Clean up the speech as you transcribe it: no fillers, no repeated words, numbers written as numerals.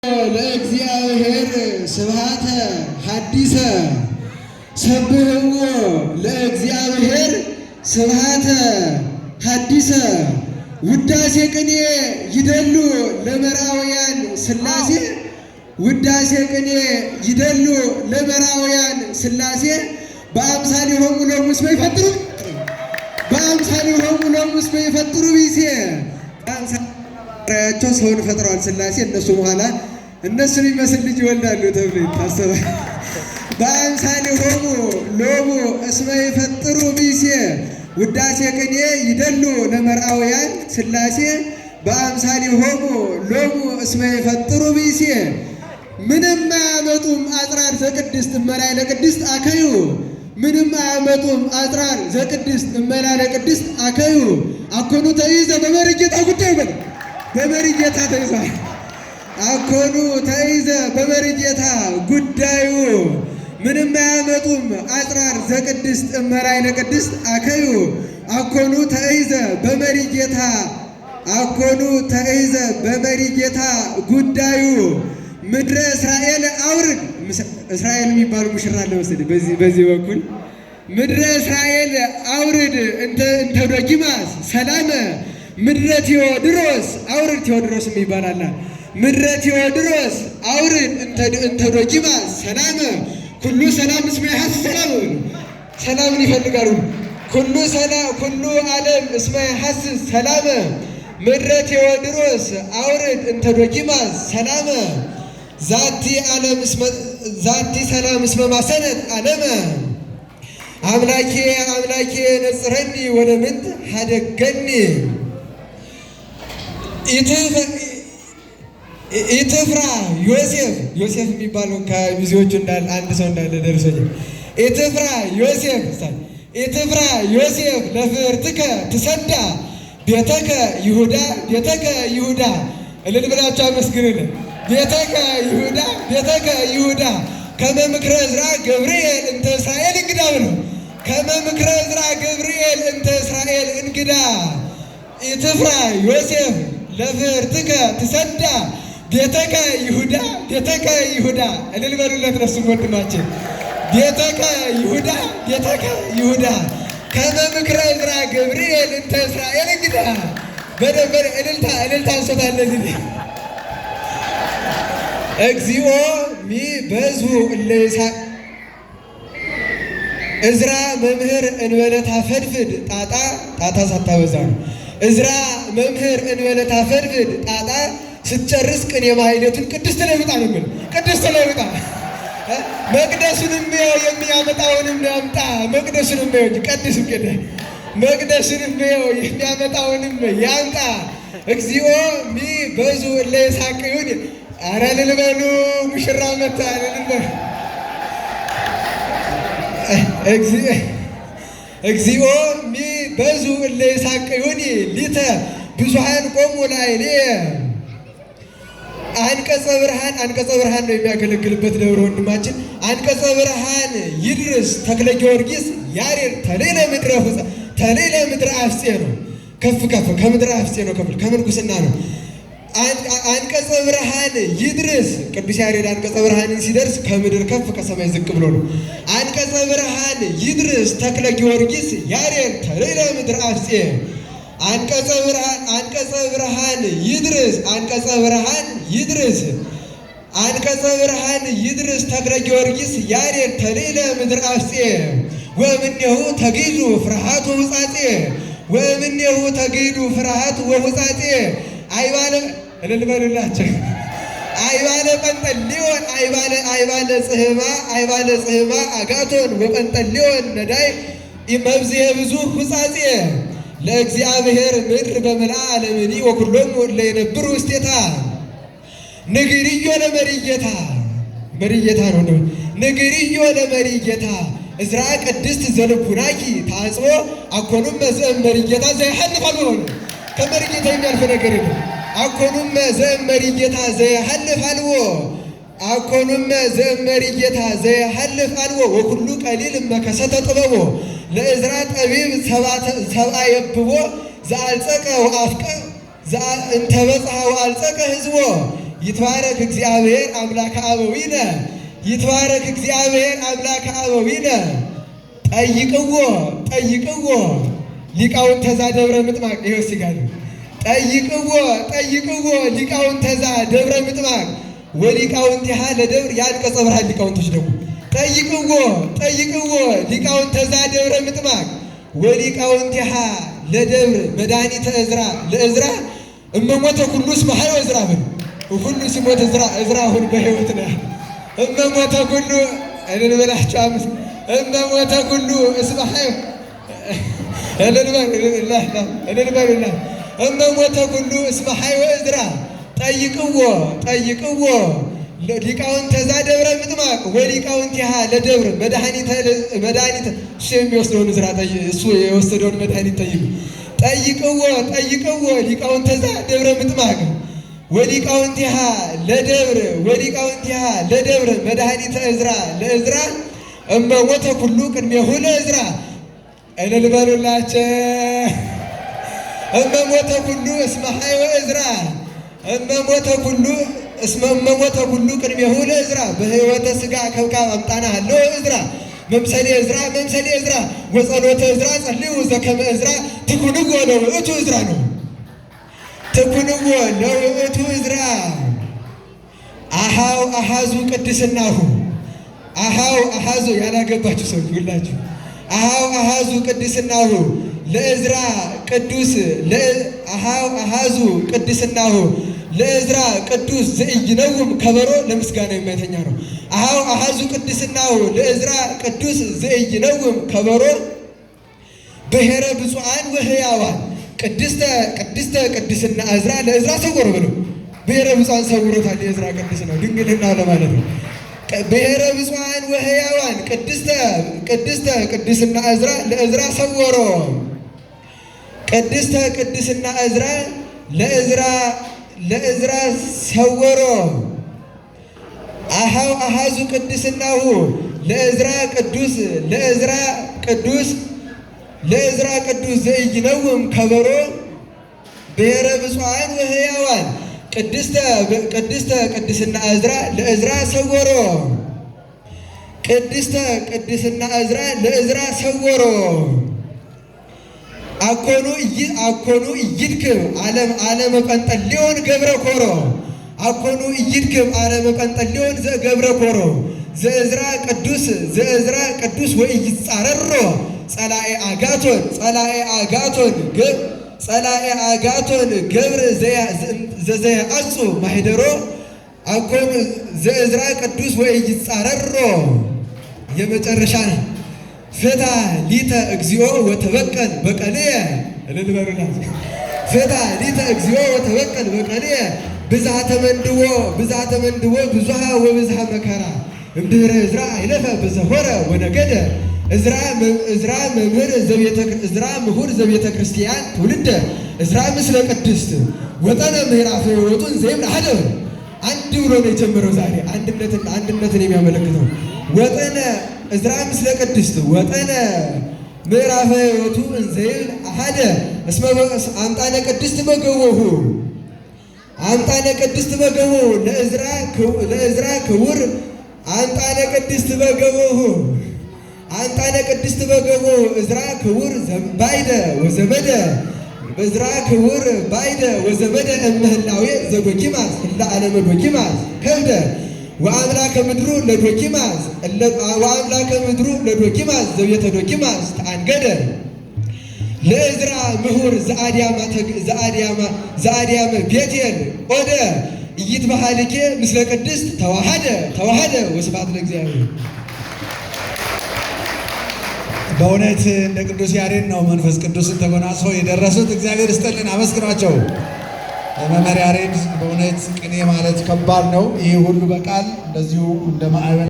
ለእግዚአብሔር ስብሐተ ሐዲሰ ሰብሕዎ ለእግዚአብሔር ስብሐተ ሐዲሰ ውዳሴ ቅኔ ይደሉ ለመራውያን ሥላሴ ውዳሴ ቅኔ ይደሉ ለመራውያን ሥላሴ በአምሳሊሆሙ ለሙስመ ይፈጥሩ በአምሳሊሆሙ ለሙስመ ይፈጥሩ ቢሴ በአምሳሊያቸው ሰውን ፈጥረዋል ሥላሴ እነሱ በኋላ እነሱን የሚመስል ልጅ ይወልዳሉ ተብሎ ይታሰባል። በአምሳሊሆሙ ሎሙ እስመ ይፈጥሩ ቢሴ ውዳሴ ቅኔ ይደሉ ለመርአውያን ሥላሴ በአምሳሊሆሙ ሎሙ እስመ ይፈጥሩ ቢሴ ምንም አያመጡም አጽራር ዘቅድስት እመላይ ለቅድስት አከዩ ምንም አያመጡም አጽራር ዘቅድስት እመላይ ለቅድስት አከዩ አኮኑ ተይዘ በመሪጌታ ጉዳዩ በመሪጌታ ተይዟል። አኮኑ ተይዘ በመሪጌታ ጉዳዩ ምንም አያመጡም አጽራር ዘቅድስት እመላይ ለቅድስት አከዩ አኮኑ ተይዘ በመሪጌታ አኮኑ ተይዘ በመሪጌታ ጉዳዩ ምድረ እስራኤል አውርድ እስራኤል የሚባሉ ሙሽራ አለ መሰለኝ በዚህ በኩል ምድረ እስራኤል አውርድ እንተ ዶኪማስ ሰላመ ምድረ ቴዎድሮስ አውርድ ቴዎድሮስ ይባላል። ምድረ ቴዎድሮስ አውርድ እንተ ዶኪማስ ሰላመ ኩሉ ሰላም እስመ ይሐስ ሰላም ሰላምን ይፈልጋሉ። ኩሉ ዓለም እስመ ይሐስ ሰላመ ምድረ ቴዎድሮስ አውርድ እንተ ዶኪማስ ሰላመ ዛቲ ሰላም እስመ ማሰነት ዓለመ አምላኬ ነጽረኒ ወደ ምንት ሀደገኒ ኢትፍራ ዮሴፍ የሚባለው ከሚዜዎቹ እንዳለ አንድ ሰው እንዳለ ደርሶኛል። ኢትፍራ ዮሴፍ ለፍርትከ ትሰዳ ቤተከ ይሁዳ እልል ብላችሁ አመስግኑልን። ቤተከ ይሁዳ ከመ ምክረ ዕዝራ ገብርኤል እንተ እስራኤል እንግዳ ብሎ ከመ ምክረ ዕዝራ ገብርኤል እንተ እስራኤል እንግዳ ኢትፍራ ዮሴፍ ለፍርትከ ትሰዳ ቤተከ ይሁዳ እልል በሉለት። ነሱም ወንድማችን ቤተከ ይሁዳ ከመ ምክረ ዕዝራ ገብርኤል እንተ እስራኤል እንግዳ በደንበር እልልታ እንሰጣለን። እግዚኦ ሚ በዝሁ እለ ይስሐቅ ዕዝራ መምህር እንበለ ታፈድፍድ ጣጣ ሳታበዛ ነው። ዕዝራ መምህር እንበለ ታፈድፍድ ጣጣ ስትጨርስ ቅኔ ማሕሌቱን ቅድስት ለውጣ ነው የሚለው። ቅድስት ለውጣ መቅደሱንም የሚያመጣውንም ያምጣ። መቅደሱንም እንጂ ቀድስም ቅደ መቅደሱንም የሚያመጣውንም ያምጣ። እግዚኦ ሚ በዝሁ እለ ይስሐቅ ይሁን። አረ እልል በሉ ሙሽራ መጣ። እልል በሉ እግዚኦ ሚ በዝሁ እለ ይስሐቅ ይሁን ሊተ ብዙኃን ቆሙ ላዕሌየ አንቀጸ ብርሃን ነው የሚያገለግልበት ደብረ ወንድማችን። አንቀጸ ብርሃን ይድርስ ተክለ ጊዮርጊስ ያሬድ ተሌለ ምድረ አፍፄ ነው። ከፍ ከምድረ አፍፄ ነው። ከምንኩስና ነው። አንቀጸ ብርሃን ይድርስ ቅዱስ ያሬድ አንቀጸ ብርሃንን ሲደርስ ከምድር ከፍ ከሰማይ ዝቅ ብሎ ነው። አንቀጸ ብርሃን ይድርስ ተክለ ጊዮርጊስ ያሬድ ተሌለ ምድረ አፍፄ አንቀጸ ብርሃን ይድርስ ተክለ ጊዮርጊስ ያሬድ ተሌለ ምድረ አፍፄ ወእምኔሁ ተገይዱ ፍርሃቱ ወውጻጼ አይባለ እልል በሉላቸው። አይባለ ጰንጠሌዎን አይባለ ጽሕማ አጋቶን ወጰንጠሌዎን ነዳይ መብዝየ ብዙ ሁጻጼ ለእግዚአብሔር ምድር በመልአ ዓለምኒ ወኩሎሙ እለ ይነብሩ ውስቴታ ንግርዮ ለመሪጌታ ነው። ንግርዮ ለመሪጌታ ዕዝራ ቅድስት ዘልቡናኪ ታጽቦ አኮኑም መዘእም መሪጌታ ዘይሐልፍ አልቦ ከመሪጌታ የሚያልፍ ነገር የለም። አኮኑም መዘእም መሪጌታ ዘይሐልፍ አልቦ ወኩሉ ቀሊል እመከሰተ ጥበቦ ለዕዝራ ጠቢብ ሰብአ የብቦ ዘአልጸቀ ወአፍቀ እንተበጽሐ ወአልጸቀ ህዝቦ ይትባረክ እግዚአብሔር አምላከ አበዊነ ይትባረክ እግዚአብሔር አምላከ አበዊነ ጠይቅዎ ጠይቅዎ ሊቃውንተ ዘደብረ ምጥማቅ ይኸው ሲጋር ጠይቅዎ ሊቃውንተ ዘደብረ ምጥማቅ ወሊቃውንቲሃ ለደብር የአንቀጸ ብርሃን ሊቃውንቶች ደግሞ ጠይቅዎ ሊቃውንተ ዘደብረ ምጥማቅ ወሊቃውንቲሃ ለደብር መድኃኒተ ዕዝራ ለዕዝራ እመሞተ ኩሉ እስመ ኀዮ ዕዝራ በል ሁሉ ሲሞት ዕዝራ አሁን በሕይወት ነው። እመሞተ ኩሉ እልል በላቸው አምስት እመሞተ ኩሉ እስመ ኀዮ እልል በሉላ እመሞተ ኩሉ እስመ ኀዮ ዕዝራ ጠይቅዎ ሊቃውንተ ዘደብረ ምጥማቅ ወሊቃውንቲሃ ለደብር መድኃኒተ እሱ የሚወስደውን ዕዝራ እሱ የወሰደውን መድኃኒት ጠይቅዎ ሊቃውንተ ዘደብረ ምጥማቅ ወሊቃውንቲሃ ለደብር መድኃኒተ ዕዝራ ለዕዝራ እመሞተ ኩሉ ቅድሜሁ ለዕዝራ እልል በሉላቸው። እመሞተ ኩሉ እስመ ኀዮ ዕዝራ እመሞተ ኩሉ ቅድሜሁ ለዕዝራ በሕይወተ ሥጋ ከብካብ አምጣና አለው ዕዝራ መምሰሌ ዕዝራ ወጸሎተ ዕዝራ ጸልዩ ዘከመ ዕዝራ ትኩንዎ ለውእቱ ዕዝራ ነው። ትኩንዎ ለውእቱ ዕዝራ አሃው አሃዙ ቅድስናሁ አሃዙ ያላገባችሁ ሰዎች ሁላችሁ አሃው አሃዙ ቅድስናሁ ለዕዝራ ቅዱስ አሃዙ ቅድስናሁ ለዕዝራ ቅዱስ ዘኢይነውም ከበሮ ለምስጋና የማይተኛ ነው። አሃዙ ቅድስናሁ ለዕዝራ ቅዱስ ዘኢይነውም ከበሮ ብሔረ ብፁዓን ወሕያዋን ቅድስና ዕዝራ ለዕዝራ ሰወሮ ብለው ብሔረ ብፁዓን ሰውሮታል። የዕዝራ ቅድስና ድንግልና ለማለት ነው። ብሔረ ብፁዓን ወሕያዋን ቅድስና ዕዝራ ለዕዝራ ሰወሮ ቅድስና ዕዝራ ለዕዝራ ሰወሮ አሃዙ ቅድስናሁ ለዕዝራ ቅዱስ ዘኢይነውም ከበሮ ብሔረ ብፁዓን ወሕያዋን ቅድስና ዕዝራ ለዕዝራ ሰወሮ ቅድስና ዕዝራ ለዕዝራ ሰወሮ አኮኑ ኢይድክም ዓለመ ጰንጠሌዎን ገብረ ኮሮ አኮኑ ኢይድክም ዓለመ ጰንጠሌዎን ዘገብረ ኮሮ ዘዕዝራ ቅዱስ ወኢይጻረሮ ጸላኤ አጋቶን ገብር ዘዘያአጹ ማኅደሮ አኮኑ ዘዕዝራ ቅዱስ ወኢይጻረሮ የመጨረሻ ፍታ ሊተ እግዚኦ ወተበቀል በቀልየ እልል በሉላት። ፍታ ሊተ እግዚኦ ወተበቀል በቀልየ ብዝሃ ተመንድዎ ብዙሃ ወብዝሃ መከራ እምድኅረ ዕዝራ አይለፈ በዘሆረ ወነገደ ዕዝራ ምሁር ዘቤተ ክርስቲያን ትውልደ ዕዝራ ምስለ ቅድስት ወጠነ ምዕራፍ ሕይወቱን ዘይብል አሐደ አንድ ብሎ ነው የጀመረው። ዛሬ አንድነትን የሚያመለክተው ወጠነ ዕዝራ ምስለ ቅድስት ወጠነ ምዕራፈ ሕይወቱ እንዘይብል አሐደ እስመ አምጣነ ቅድስት በገቦሁ ለዕዝራ ክቡር አምጣነ ቅድስት በገቦሁ ዕዝራ ክቡር ባይደ ወዘመደ ዕዝራ ክቡር ባይደ ወዘመደ እምህላዌ ዘዶኪማስ እለ ዓለመ ዶኪማስ ከብደ ወአምላከ ምድሩ ለዶኪማስ ዘቤተ ዶኪማስ ተአንገደ ለዕዝራ ምሁር ዘአድያመ ቤቴል ኦደ ኢይትበሃልኬ ምስለ ቅድስት ተዋሃደ ወስብሐት ለእግዚአብሔር። በእውነት እንደ ቅዱስ ያሬድ ነው መንፈስ ቅዱስን ተጎናጽፈው የደረሱት። እግዚአብሔር ይስጥልን፣ አመስግኗቸው። መምህር ያሬድ በእውነት ቅኔ ማለት ከባድ ነው። ይህ ሁሉ በቃል እንደዚሁ እንደ ማዕበል